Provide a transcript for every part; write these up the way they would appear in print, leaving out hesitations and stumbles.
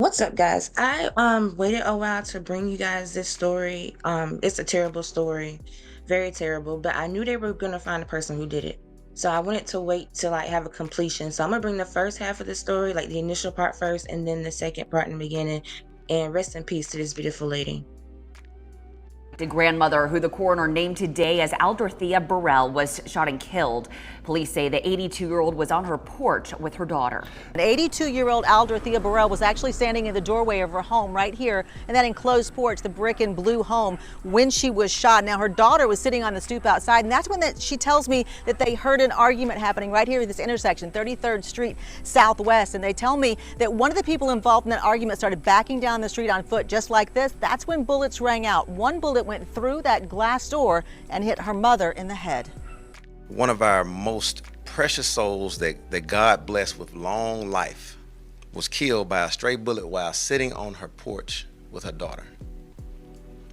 What's up, guys? I waited a while to bring you guys this story. It's a terrible story, very terrible, but I knew they were gonna find the person who did it. So I wanted to wait to like have a completion. So I'm gonna bring the first half of the story, like the initial part first, and then the second part in the beginning. And rest in peace to this beautiful lady. The grandmother, who the coroner named today as Aldorthia Burrell, was shot and killed. Police say the 82-year-old was on her porch with her daughter. The 82-year-old Aldorthia Burrell was actually standing in the doorway of her home right here in that enclosed porch, the brick and blue home, when she was shot. Now, her daughter was sitting on the stoop outside, and that's when she tells me that they heard an argument happening right here at this intersection, 33rd Street Southwest. And they tell me that one of the people involved in that argument started backing down the street on foot just like this. That's when bullets rang out. One bullet went through that glass door and hit her mother in the head. One of our most precious souls that God blessed with long life was killed by a stray bullet while sitting on her porch with her daughter.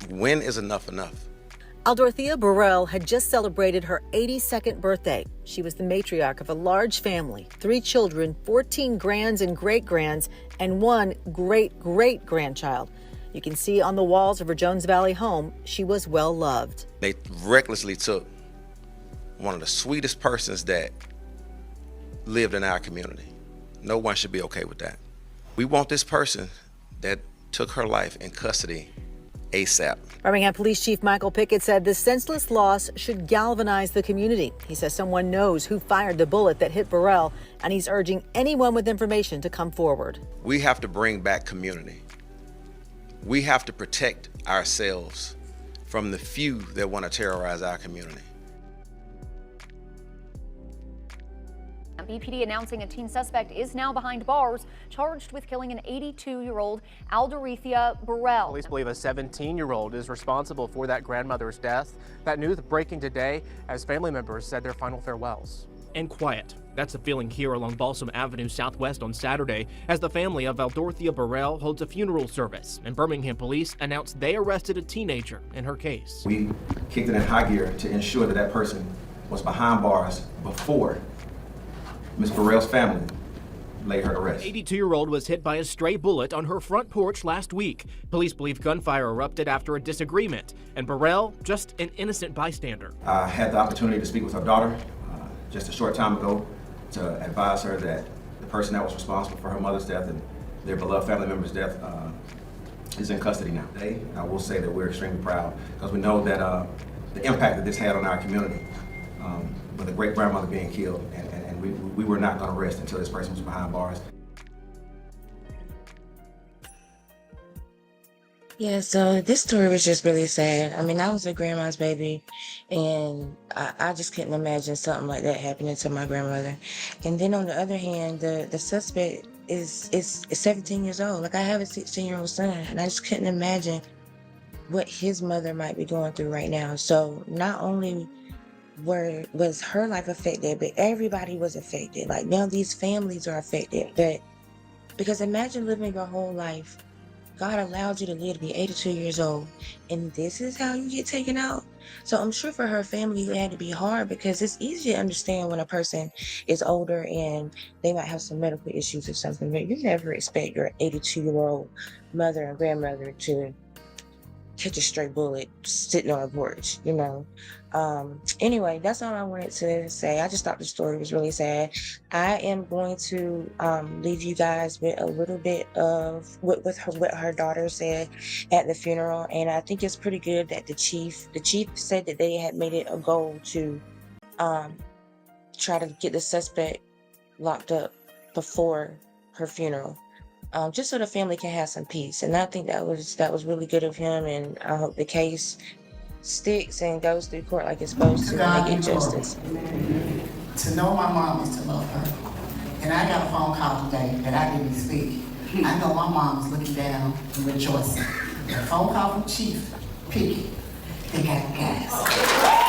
When is enough enough? Aldorthia Burrell had just celebrated her 82nd birthday. She was the matriarch of a large family, 3 children, 14 grands and great-grands, and 1 great-great-grandchild. You can see on the walls of her Jones Valley home, she was well loved. They recklessly took one of the sweetest persons that lived in our community. No one should be okay with that. We want this person that took her life in custody ASAP. Birmingham Police Chief Michael Pickett said this senseless loss should galvanize the community. He says someone knows who fired the bullet that hit Burrell, and he's urging anyone with information to come forward. We have to bring back community. We have to protect ourselves from the few that want to terrorize our community. BPD announcing a teen suspect is now behind bars, charged with killing an 82-year-old Aldorthia Burrell. Police believe a 17-year-old is responsible for that grandmother's death. That news breaking today as family members said their final farewells. And quiet. That's the feeling here along Balsam Avenue Southwest on Saturday as the family of Aldorthia Burrell holds a funeral service, and Birmingham police announced they arrested a teenager in her case. We kicked it in high gear to ensure that that person was behind bars before Ms. Burrell's family laid her to rest. The 82-year-old was hit by a stray bullet on her front porch last week. Police believe gunfire erupted after a disagreement, and Burrell just an innocent bystander. I had the opportunity to speak with her daughter just a short time ago to advise her that the person that was responsible for her mother's death and their beloved family member's death is in custody now. Today, I will say that we're extremely proud because we know that the impact that this had on our community with a great grandmother being killed, and we were not going to rest until this person was behind bars. Yeah, so this story was just really sad. I mean, I was a grandma's baby, and I just couldn't imagine something like that happening to my grandmother. And then on the other hand, the suspect is 17 years old. Like, I have a 16-year-old son, and I just couldn't imagine what his mother might be going through right now. So not only was her life affected, but everybody was affected. Like, now these families are affected. But because imagine living your whole life, God allowed you to live to be 82 years old, and this is how you get taken out. So I'm sure for her family it had to be hard, because it's easy to understand when a person is older and they might have some medical issues or something, but you never expect your 82-year-old mother and grandmother to catch a stray bullet sitting on a porch, you know. Anyway, that's all I wanted to say. I just thought the story was really sad. I am going to leave you guys with a little bit of what her daughter said at the funeral, and I think it's pretty good that the chief said that they had made it a goal to try to get the suspect locked up before her funeral. Just so the family can have some peace. And I think that was really good of him, and I hope the case sticks and goes through court like it's supposed to and they get justice. To know my mom is to love her. And I got a phone call today that I didn't speak. I know my mom is looking down and rejoicing. A phone call from Chief Pickett. They got gas.